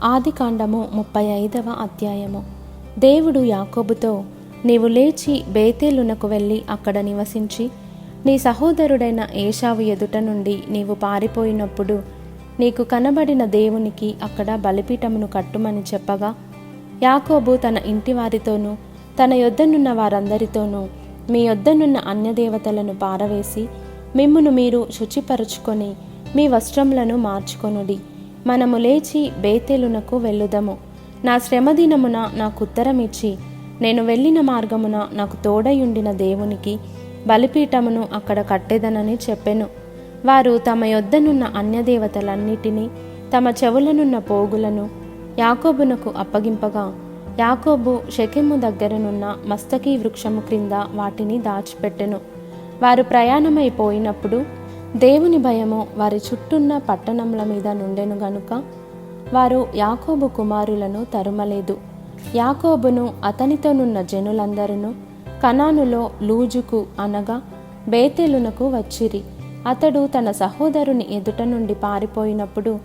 ఆదికాండము 35వ అధ్యాయము. దేవుడు యాకోబుతో, నీవు లేచి బేతేలునకు వెళ్ళి అక్కడ నివసించి, నీ సహోదరుడైన ఏశావు ఎదుట నుండి నీవు పారిపోయినప్పుడు నీకు కనబడిన దేవునికి అక్కడ బలిపీఠమును కట్టుమని చెప్పగా, యాకోబు తన ఇంటి వారితోనూ తన యొద్దనున్న వారందరితోనూ, మీ యొద్దనున్న అన్యదేవతలను పారవేసి మిమ్మును మీరు శుచిపరుచుకొని మీ వస్త్రములను మార్చుకొనుడి. మనము లేచి బేతేలునకు వెళ్ళుదము. నా శ్రమదినమున నాకు ఉత్తరమిచ్చి నేను వెళ్ళిన మార్గమున నాకు తోడయుండిన దేవునికి బలిపీఠమును అక్కడ కట్టెదనని చెప్పెను. వారు తమ యొద్దనున్న అన్యదేవతలన్నిటినీ తమ చెవులనున్న పోగులను యాకోబునకు అప్పగింపగా, యాకోబు షెకెము దగ్గరనున్న మస్తకీ వృక్షము క్రింద వాటిని దాచిపెట్టెను. వారు ప్రయాణమైపోయినప్పుడు దేవుని భయము వారి చుట్టూన్న పట్టణముల మీద నుండెను గనుక వారు యాకోబు కుమారులను తరుమలేదు. యాకోబును అతనితోనున్న జనులందరూ కనానులో లూజుకు అనగా బేతేలునకు వచ్చిరి. అతడు తన సహోదరుని ఎదుట నుండి పారిపోయినప్పుడు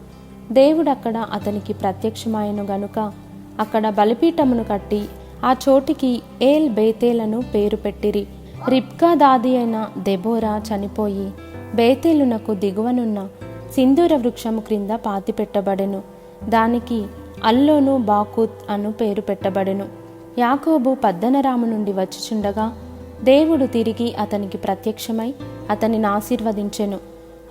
దేవుడక్కడ అతనికి ప్రత్యక్షమాయెను గనుక అక్కడ బలిపీఠమును కట్టి ఆ చోటికి ఏల్ బేతేలను పేరు పెట్టిరి. రిబ్కా దాది అయిన దెబోరా చనిపోయి బేతేలునకు దిగువనున్న సింధూర వృక్షము క్రింద పాతిపెట్టబడెను. దానికి అల్లోను బాకూత్ అను పేరు పెట్టబడెను. యాకోబు పద్దనరాము నుండి వచ్చుచుండగా దేవుడు తిరిగి అతనికి ప్రత్యక్షమై అతనిని ఆశీర్వదించెను.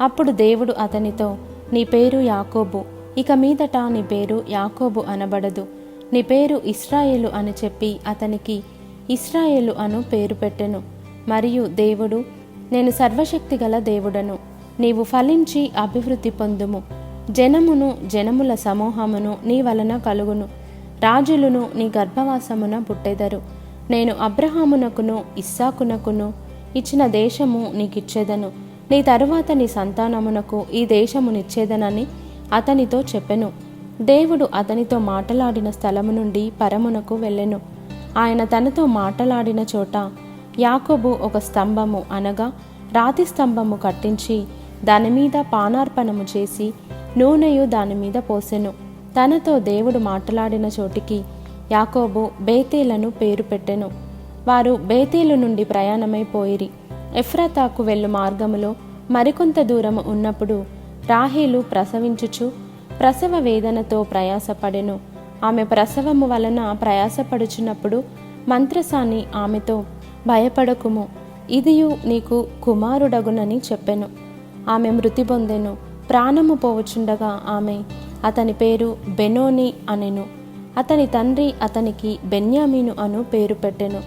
అప్పుడు దేవుడు అతనితో, నీ పేరు యాకోబు, ఇక మీదట నీ పేరు యాకోబు అనబడదు, నీ పేరు ఇశ్రాయేలు అని చెప్పి అతనికి ఇశ్రాయేలు అను పేరు పెట్టెను. మరియు దేవుడు, నేను సర్వశక్తిగల దేవుడను, నీవు ఫలించి అభివృద్ధి పొందుము, జనమును జనముల సమూహమును నీ వలన కలుగును, రాజులను నీ గర్భవాసమున పుట్టెదరు. నేను అబ్రహామునకును ఇస్సాకునకును ఇచ్చిన దేశము నీకిచ్చేదను, నీ తరువాత నీ సంతానమునకు ఈ దేశమునిచ్చేదనని అతనితో చెప్పెను. దేవుడు అతనితో మాటలాడిన స్థలము నుండి పరమునకు వెళ్ళెను. ఆయన తనతో మాటలాడిన చోట యాకోబు ఒక స్తంభము అనగా రాతి స్తంభము కట్టించి దానిమీద పానార్పణము చేసి నూనెయు దానిమీద పోసెను. తనతో దేవుడు మాట్లాడిన చోటికి యాకోబు బేతేలను పేరు పెట్టెను. వారు బేతేలు నుండి ప్రయాణమైపోయిరి. ఎఫ్రాతాకు వెళ్ళు మార్గములో మరికొంత దూరము ఉన్నప్పుడు రాహేలు ప్రసవించుచు ప్రసవ వేదనతో ప్రయాసపడెను. ఆమె ప్రసవము వలన ప్రయాసపడుచున్నప్పుడు మంత్రసాని ఆమెతో, భయపడకుము, ఇదియు నీకు కుమారుడగునని చెప్పెను. ఆమె మృతి పొందెను. ప్రాణము పోవచుండగా ఆమె అతని పేరు బెనోని అనెను. అతని తండ్రి అతనికి బెన్యామీను అను పేరు పెట్టెను.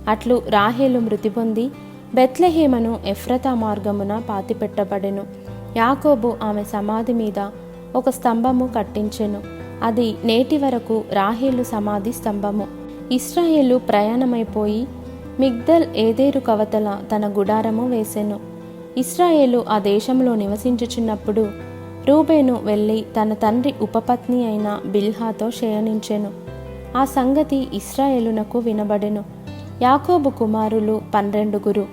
అట్లు రాహేలు మృతి పొంది బెత్లెహేమను ఎఫ్రతా మార్గమున పాతిపెట్టబడెను. యాకోబు ఆమె సమాధి మీద ఒక స్తంభము కట్టించెను. అది నేటి వరకు రాహేలు సమాధి స్తంభము. ఇశ్రాయేలు ప్రయాణమైపోయి మిగ్దల్ ఏదేరు కవతల తన గుడారము వేసెను. ఇశ్రాయేలు ఆ దేశంలో నివసించుచున్నప్పుడు రూబేను వెళ్ళి తన తండ్రి ఉపపత్ని అయిన బిల్హాతో శయనించెను. ఆ సంగతి ఇశ్రాయేలునకు వినబడెను. యాకోబు కుమారులు 12.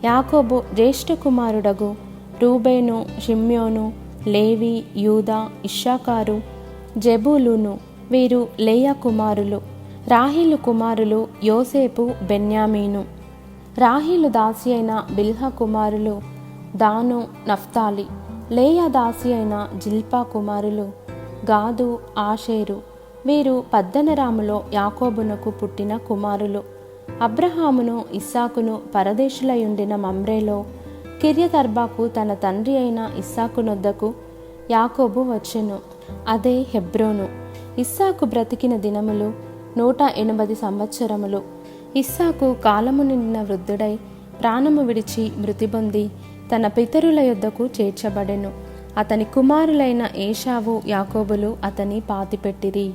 యాకోబు జ్యేష్ఠ కుమారుడగు రూబేను, షిమ్యోను, లేవి, యూదా, ఇశ్శాకారు, జెబూలూను వీరు లేయా కుమారులు. రాహేలు కుమారులు యోసేపు, బెన్యామీను. రాహేలు దాసి అయిన బిల్హా కుమారులు దాను, నఫ్తాలి. లేయా దాసి అయిన జిల్పా కుమారులు గాదు, ఆషేరు. వీరు పద్దనరాములో యాకోబునకు పుట్టిన కుమారులు. అబ్రహామును ఇస్సాకును పరదేశులయుండిన మమ్రేలో కిర్యతర్బాకు తన తండ్రి అయిన ఇస్సాకునొద్దకు యాకోబు వచ్చెను. అదే హెబ్రోను. ఇస్సాకు బ్రతికిన దినములు 180 సంవత్సరములు. ఇస్సాకు కాలము నిండిన వృద్ధుడై ప్రాణము విడిచి మృతి పొంది తన పితరుల యొద్దకు చేర్చబడెను. అతని కుమారులైన ఏశావు, యాకోబులు అతని పాతిపెట్టిరి.